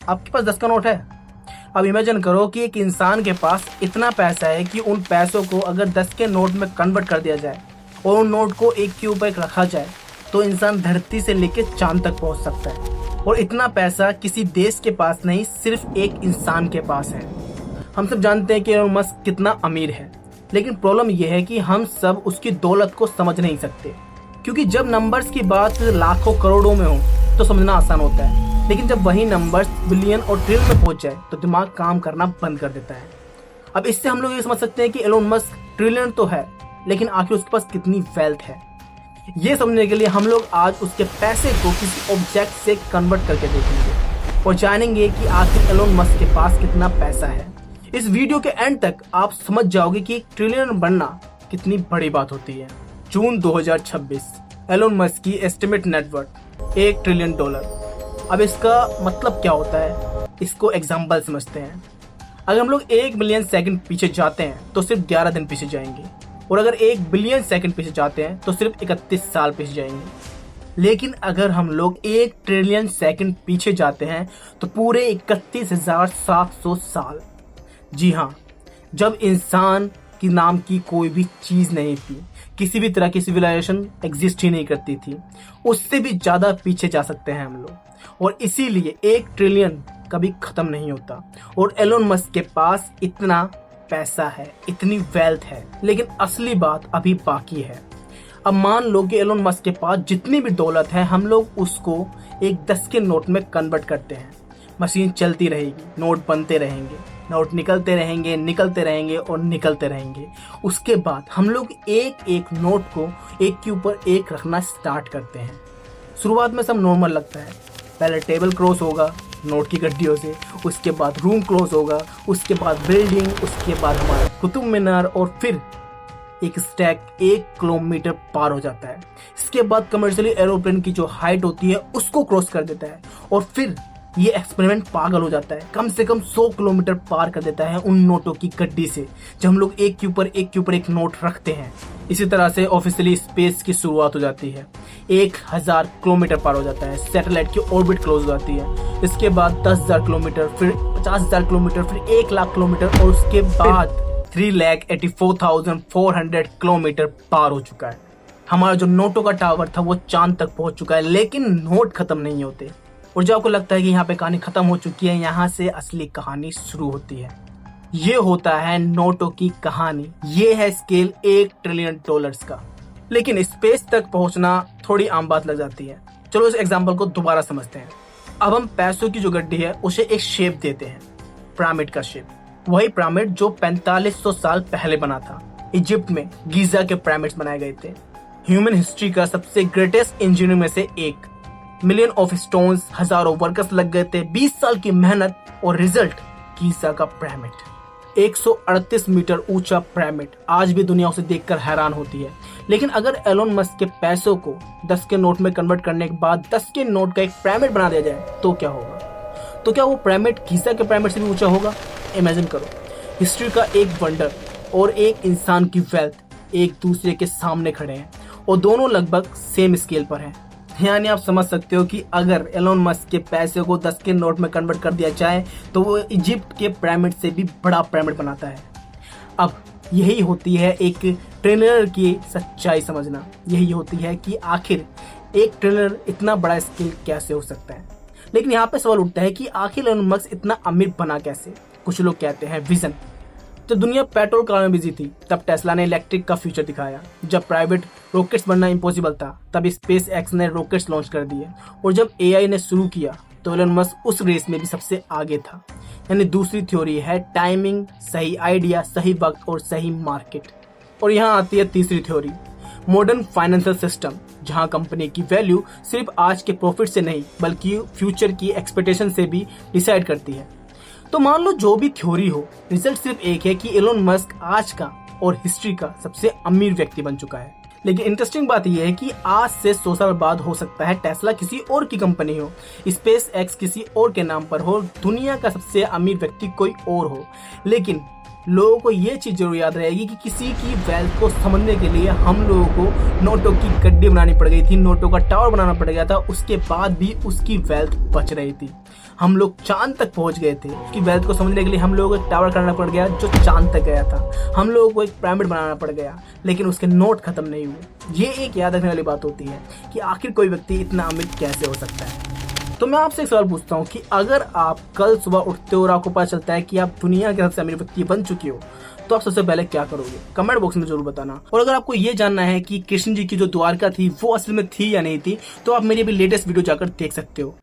आपके पास 10 का नोट है। अब इमेजिन करो कि एक इंसान के पास इतना पैसा है कि उन पैसों को अगर 10 के नोट में कन्वर्ट कर दिया जाए और उन नोट को एक के ऊपर एक रखा जाए तो इंसान धरती से लेकर चांद तक पहुंच सकता है। और इतना पैसा किसी देश के पास नहीं, सिर्फ एक इंसान के पास है। हम सब जानते हैं कि एलोन मस्क कितना अमीर है, लेकिन प्रॉब्लम यह है कि हम सब उसकी दौलत को समझ नहीं सकते, क्योंकि जब नंबर्स की बात लाखों करोड़ों में हो तो समझना आसान होता है, लेकिन जब वही नंबर्स बिलियन और ट्रिलियन में पहुंच जाए तो दिमाग काम करना बंद कर देता है। अब इससे हम लोग ये समझ सकते हैं कि एलोन मस्क ट्रिलियन तो है, लेकिन आखिर उसके पास कितनी वेल्थ है। ये समझने के लिए हम लोग आज उसके पैसे को किसी ऑब्जेक्ट से कन्वर्ट करके देखेंगे और जानेंगे कि आखिर एलोन मस्क के पास कितना पैसा है। इस वीडियो के एंड तक आप समझ जाओगे कि ट्रिलियन बनना कितनी बड़ी बात होती है। जून 2026, एलोन मस्क की एस्टिमेट नेटवर्थ $1 ट्रिलियन। अब इसका मतलब क्या होता है, इसको एग्जाम्पल समझते हैं। अगर हम लोग 1 मिलियन सेकंड पीछे जाते हैं तो सिर्फ 11 दिन पीछे जाएंगे, और अगर 1 बिलियन सेकंड पीछे जाते हैं तो सिर्फ 31 साल पीछे जाएंगे। लेकिन अगर हम लोग 1 ट्रिलियन सेकंड पीछे जाते हैं तो पूरे 31,700 साल। जी हाँ, जब इंसान की नाम की कोई भी चीज नहीं थी, किसी भी तरह की सिविलाइजेशन एग्जिस्ट ही नहीं करती थी, उससे भी ज्यादा पीछे जा सकते हैं हम लोग। और इसीलिए 1 ट्रिलियन कभी खत्म नहीं होता। और एलोन मस्क के पास इतना पैसा है, इतनी वेल्थ है, लेकिन असली बात अभी बाकी है। अब मान लो कि एलोन मस्क के पास जितनी भी दौलत है, हम लोग उसको एक 10 के नोट में कन्वर्ट करते हैं। मशीन चलती रहेगी, नोट बनते रहेंगे, नोट निकलते रहेंगे, निकलते रहेंगे और निकलते रहेंगे। उसके बाद हम लोग एक एक नोट को एक के ऊपर एक रखना स्टार्ट करते हैं। शुरुआत में सब नॉर्मल लगता है, पहले टेबल क्रॉस होगा नोट की गड्डियों से, उसके बाद रूम क्लोज होगा, उसके बाद बिल्डिंग, उसके बाद हमारा कुतुब मीनार, और फिर एक स्टैक 1 किलोमीटर पार हो जाता है। इसके बाद कमर्शियली एरोप्लेन की जो हाइट होती है उसको क्रॉस कर देता है, और फिर ये एक्सपेरिमेंट पागल हो जाता है, कम से कम 100 किलोमीटर पार कर देता है उन नोटों की गड्डी से, जब हम लोग एक के ऊपर एक नोट रखते हैं। इसी तरह से ऑफिशियली स्पेस की शुरुआत हो जाती है। 1000 किलोमीटर पार हो जाता है, सैटेलाइट की ऑर्बिट क्लोज हो जाती है। इसके बाद 10,000 किलोमीटर, फिर 50,000 किलोमीटर, फिर 1 लाख किलोमीटर, और उसके बाद 3,84,400 किलोमीटर पार हो चुका है। हमारा जो नोटों का टावर था वो चांद तक पहुंच चुका है, लेकिन नोट खत्म नहीं होते। और जो आपको लगता है कि यहाँ पे कहानी खत्म हो चुकी है, यहाँ से असली कहानी शुरू होती है। ये होता है नोटों की कहानी। ये है स्केल $1 ट्रिलियन का। लेकिन स्पेस तक पहुंचना थोड़ी आम बात लग जाती है। चलो इस एग्जांपल को दोबारा समझते हैं। अब हम पैसों की जो गड्डी है उसे एक शेप देते हैं, पिरामिड का शेप। वही पिरामिड जो 4500 साल पहले बना था। इजिप्ट में गीजा के पिरामिड्स बनाए गए थे। ह्यूमन हिस्ट्री का सबसे ग्रेटेस्ट इंजीनियर में से एक। मिलियन ऑफ स्टोन्स, हजारों वर्कर्स लग गए थे, 20 साल की मेहनत, और रिजल्ट गीजा का पिरामिड। 138 मीटर ऊंचा पिरामिड। आज भी दुनिया उसे देखकर हैरान होती है। लेकिन अगर एलोन मस्क के पैसों को 10 के नोट में कन्वर्ट करने के बाद 10 के नोट का एक पिरामिड बना दिया जाए तो क्या होगा? तो क्या वो पिरामिड गीजा के पिरामिड से भी ऊंचा होगा? इमेजिन करो, हिस्ट्री का एक वंडर और एक इंसान की वेल्थ एक दूसरे के सामने खड़े हैं, और दोनों लगभग सेम स्केल पर हैं। यानी आप समझ सकते हो कि अगर एलोन मस्क के पैसे को 10 के नोट में कन्वर्ट कर दिया जाए तो वो इजिप्ट के पिरामिड से भी बड़ा पिरामिड बनाता है। अब यही होती है एक ट्रिलियनर की सच्चाई समझना। यही होती है कि आखिर एक ट्रिलियनर इतना बड़ा स्केल कैसे हो सकता है। लेकिन यहाँ पे सवाल उठता है कि आखिर एलोन मस्क इतना अमीर बना कैसे? कुछ लोग कहते हैं विजन। जब दुनिया पेट्रोल कार में बिजी थी तब टेस्ला ने इलेक्ट्रिक का फ्यूचर दिखाया। जब प्राइवेट रॉकेट्स बनना इम्पॉसिबल था तब स्पेस एक्स ने रॉकेट्स लॉन्च कर दिए। और जब एआई ने शुरू किया तो एलोन मस्क उस रेस में भी सबसे आगे था। यानी दूसरी थ्योरी है टाइमिंग, सही आइडिया, सही वक्त और सही मार्केट। और यहाँ आती है तीसरी थ्योरी, मॉडर्न फाइनेंशियल सिस्टम, जहाँ कंपनी की वैल्यू सिर्फ आज के प्रॉफिट से नहीं बल्कि फ्यूचर की एक्सपेक्टेशन से भी डिसाइड करती है। तो मान लो जो भी थ्योरी हो, रिजल्ट सिर्फ एक है कि एलोन मस्क आज का और हिस्ट्री का सबसे अमीर व्यक्ति बन चुका है। लेकिन इंटरेस्टिंग बात यह है कि आज से 100 साल बाद हो सकता है टेस्ला किसी और की कंपनी हो, स्पेस एक्स किसी और के नाम पर हो, दुनिया का सबसे अमीर व्यक्ति कोई और हो। लेकिन लोगों को ये चीज जरूर याद रहेगी कि किसी की वेल्थ को समझने के लिए हम लोगों को नोटों की गड्डी बनानी पड़ गई थी, नोटों का टावर बनाना पड़ गया था, उसके बाद भी उसकी वेल्थ बच रही थी। हम लोग चांद तक पहुंच गए थे। कि वेल्थ को समझने के लिए हम लोगों को एक टावर करना पड़ गया जो चांद तक गया था। हम लोगों को एक पिरामिड बनाना पड़ गया, लेकिन उसके नोट खत्म नहीं हुए। ये एक याद रखने वाली बात होती है कि आखिर कोई व्यक्ति इतना अमीर कैसे हो सकता है। तो मैं आपसे एक सवाल पूछता हूँ कि अगर आप कल सुबह उठते हो और आपको पता चलता है कि आप दुनिया के सबसे अमीर व्यक्ति बन चुके हो, तो आप सबसे पहले क्या करोगे? कमेंट बॉक्स में जरूर बताना। और अगर आपको ये जानना है कि कृष्ण जी की जो द्वारका थी वो असल में थी या नहीं थी, तो आप मेरी अभी लेटेस्ट वीडियो जाकर देख सकते हो।